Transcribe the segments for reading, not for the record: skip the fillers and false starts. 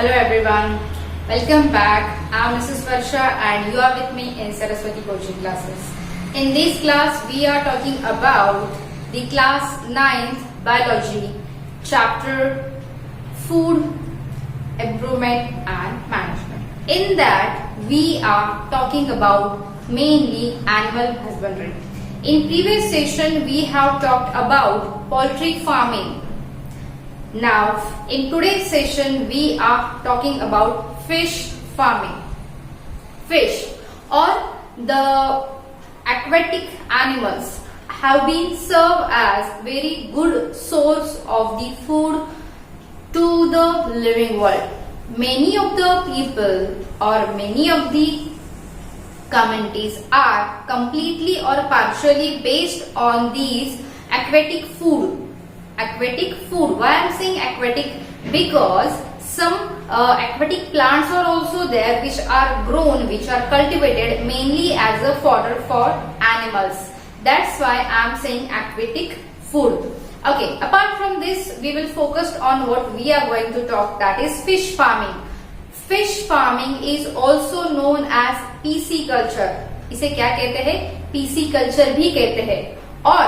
Hello everyone, welcome back. I am Mrs. Varsha and you are with me in Saraswati coaching classes. In this class we are talking about the class 9th biology chapter food improvement and management. In that we are talking about mainly animal husbandry. In previous session we have talked about poultry farming. Now, in today's session, we are talking about fish farming. Fish or the aquatic animals have been served as very good source of the food to the living world. Many of the people or many of the communities are completely or partially based on these aquatic food. Aquatic food. Why I am saying aquatic? Because some aquatic plants are also there which are grown, which are cultivated mainly as a fodder for animals. That's why I am saying aquatic food. Okay, apart from this, we will focus on what we are going to talk, that is fish farming. Fish farming is also known as pisciculture. इसे क्या कहते हैं? Pisciculture भी कहते हैं. और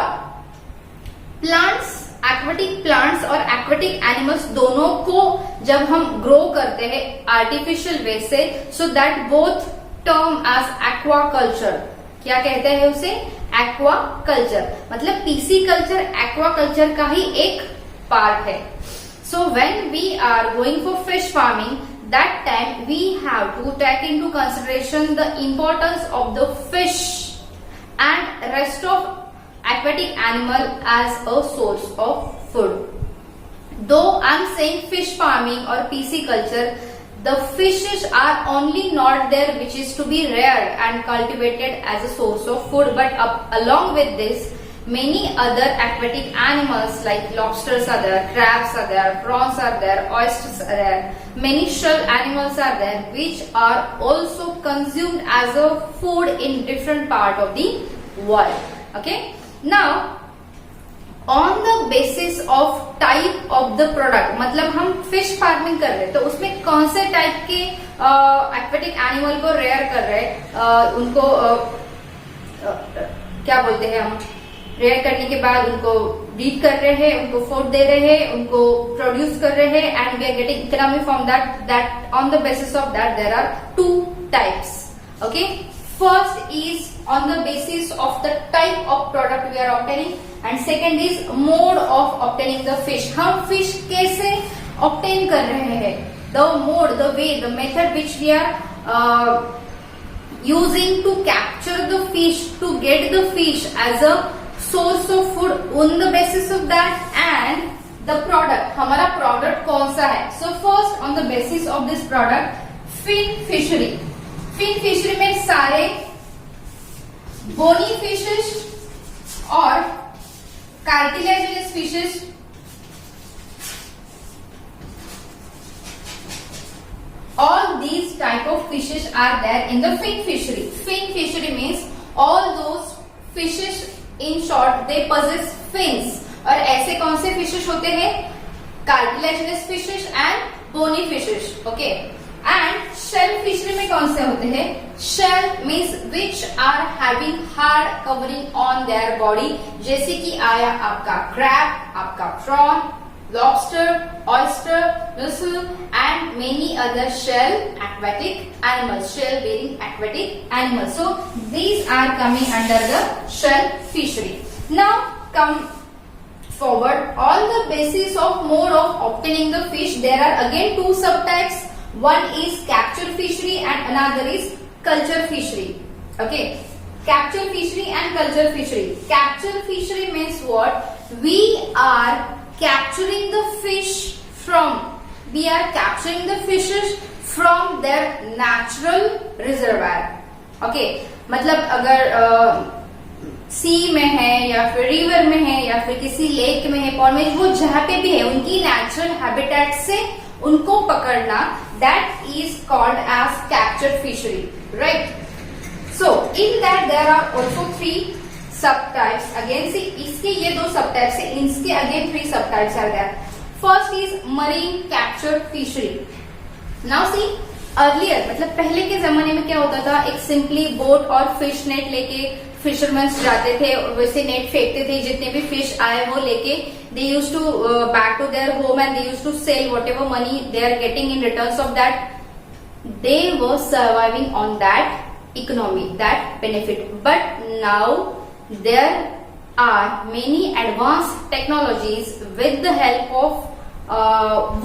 plants, aquatic plants और aquatic animals दोनों को जब हम ग्रो करते हैं आर्टिफिशियल वे से, so that both term as aquaculture. क्या कहते हैं उसे? एक्वाकल्चर. मतलब पीसी कल्चर एक्वाकल्चर का ही एक पार्ट है. So when we are going for fish farming, that time we have to take into consideration the importance of the fish and rest of aquatic animal as a source of food. Though I am saying fish farming or pisciculture, the fishes are only not there which is to be reared and cultivated as a source of food, but along with this many other aquatic animals like lobsters are there, crabs are there, prawns are there, oysters are there, many shell animals are there which are also consumed as a food in different part of the world. Okay, now on the basis of type of the product, मतलब हम fish farming कर रहे हैं तो उसमें कौन से type के एक्वेटिक एनिमल को रेयर कर रहे हैं, उनको क्या बोलते हैं हम, रेयर करने के बाद उनको ब्रीड कर रहे हैं, उनको फूड दे रहे हैं, उनको प्रोड्यूस कर रहे हैं, and we are getting economy from that on the basis of that there are two types. Okay, first is on the basis of the type of product we are obtaining and second is mode of obtaining the fish. हम fish कैसे obtain कर रहे हैं, the mode, the way, the method which we are using to capture the fish, to get the fish as a source of food. On the basis of that and the product, हमारा product कौन सा है. So first on the basis of this product, fin fishery. Fin fishery में सारे bony fishes और cartilaginous fishes all these type of fishes are there in the fin fishery. Fin fishery means all those fishes, in short they possess fins. और ऐसे कौन से fishes होते हैं? Cartilaginous fishes and bony fishes. Okay. And shell fishery में कौन से होते हैं? Shell means which are having hard covering on their body. जैसे कि आया आपका crab, आपका prawn, lobster, oyster, mussel and many other shell aquatic animals, shell bearing aquatic animals. So these are coming under the shell fishery. Now come forward, on the basis of mode of obtaining the fish, there are again two subtypes. One is capture fishery and another is culture fishery. Okay, capture fishery and culture fishery. Capture fishery means what? We are capturing the fish from, we are capturing the fishes from their natural reservoir. Okay, मतलब अगर सी में है या फिर river में है या फिर किसी लेक में है, पॉन्ड में, वो जहाँ पे भी है उनकी नेचुरल हैबिटेट से उनको पकड़ना, that is called as capture fishery, right? So in that there are also three subtypes. Again see, इसके ये दो subtypes है, इसके again three subtypes are there. First is marine capture fishery. Now see earlier, मतलब पहले के जमाने में क्या होता था, एक सिंपली बोट और फिश नेट लेके फिशरमैन जाते थे और वैसे नेट फेंकते थे, जितने भी फिश आए वो लेके they use to back to their home and they use to sell whatever money they are getting in return of that. They were surviving on that economy, that benefit. But now there are many advanced technologies with the help of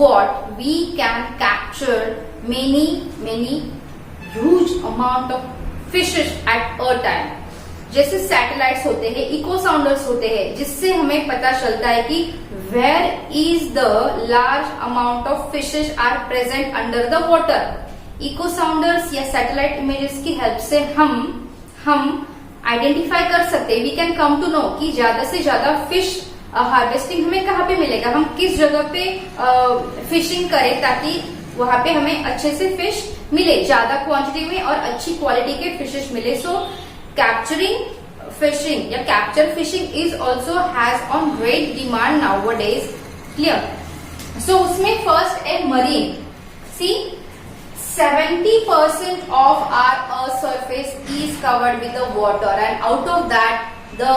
what we can capture many huge amount of fishes at a time. जैसे satellites होते हैं, echo sounders होते हैं, जिससे हमें पता चलता है कि where is the large amount of fishes are present under the water. Echo sounders या सैटेलाइट इमेजेस की हेल्प से हम आइडेंटिफाई कर सकते हैं, we can come to know कि ज्यादा से ज्यादा फिश हार्वेस्टिंग हमें कहाँ पे मिलेगा, हम किस जगह पे फिशिंग करें ताकि वहां पे हमें अच्छे से फिश मिले, ज्यादा क्वांटिटी में और अच्छी क्वालिटी के फिशेस मिले. सो कैप्चरिंग फिशिंग या capture fishing is also has on great demand nowadays. Clear. So उसमें फर्स्ट है marine. Sea 70% of our earth surface is covered with the water, and out of that the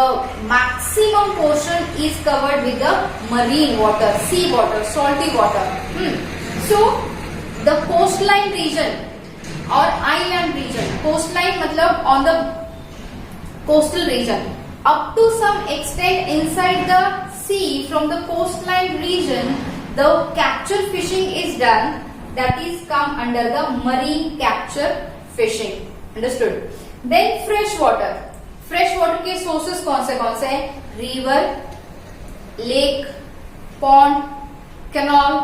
maximum portion is covered with the marine water, sea water, salty water. So the coastline region or inland region, coastline matlab on the coastal region, up to some extent inside the sea from the coastline region the capture fishing is done. That is come under the marine capture fishing. Understood? Then fresh water. Fresh water के sources कौन से हैं? River, lake, pond, canal,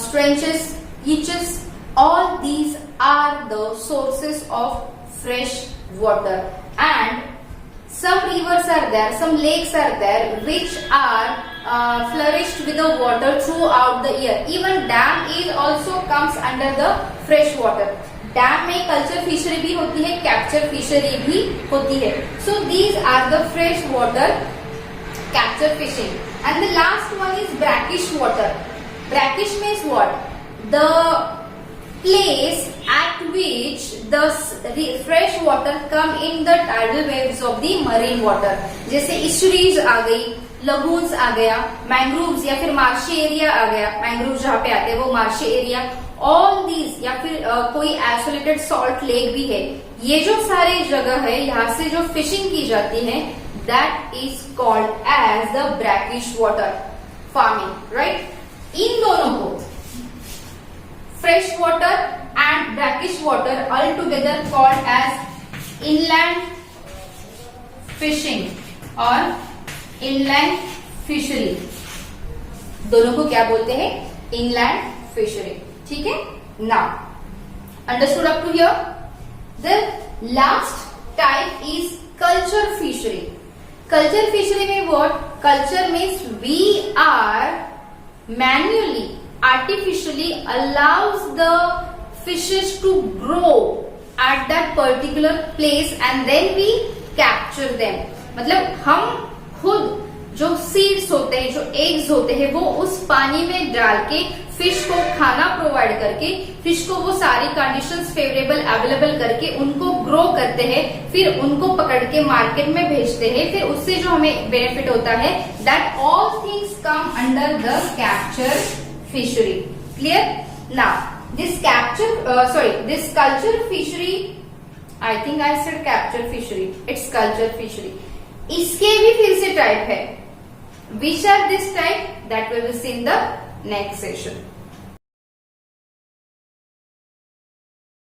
trenches, beaches. All these are the sources of fresh water. And some rivers are there, some lakes are there, which are flourished with the water throughout the year. Even dam is also comes under the fresh water. Dam में culture fishery भी होती है, capture fishery भी होती है. So these are the fresh water capture fishing. And the last one is brackish water. Brackish means what? The place at which the fresh water come in the tidal waves of the marine water. जैसे estuaries आ गई, lagoons आ गया, mangroves या फिर marshy area आ गया, mangroves जहाँ पे आते हैं वो मार्शी एरिया, ऑल दीज, या फिर कोई आइसोलेटेड सॉल्ट लेक भी है, ये जो सारी जगह है यहाँ से जो फिशिंग की जाती है that is called as the brackish water farming. Right. इन दोनों को fresh water and brackish water all together called as inland fishing और इनलैंड फिशरी. दोनों को क्या बोलते हैं? Inland fishery. ठीक है. Now understood up to here. The last type is culture fishery. Culture fishery में what? Culture means we are manually artificially allows the fishes to grow at that particular place and then we capture them. मतलब हम खुद जो seeds होते हैं, जो eggs होते हैं, वो उस पानी में डाल के फिश को खाना प्रोवाइड करके फिश को वो सारी कंडीशंस फेवरेबल अवेलेबल करके उनको ग्रो करते हैं, फिर उनको पकड़ के मार्केट में भेजते हैं. फिर उससे जो हमें बेनिफिट होता है that all things come under the capture fishery. Clear? Now this this culture fishery, I think I said capture fishery, it's culture fishery. इसके भी फिर से टाइप है. Which are this type? That we will see in the next session.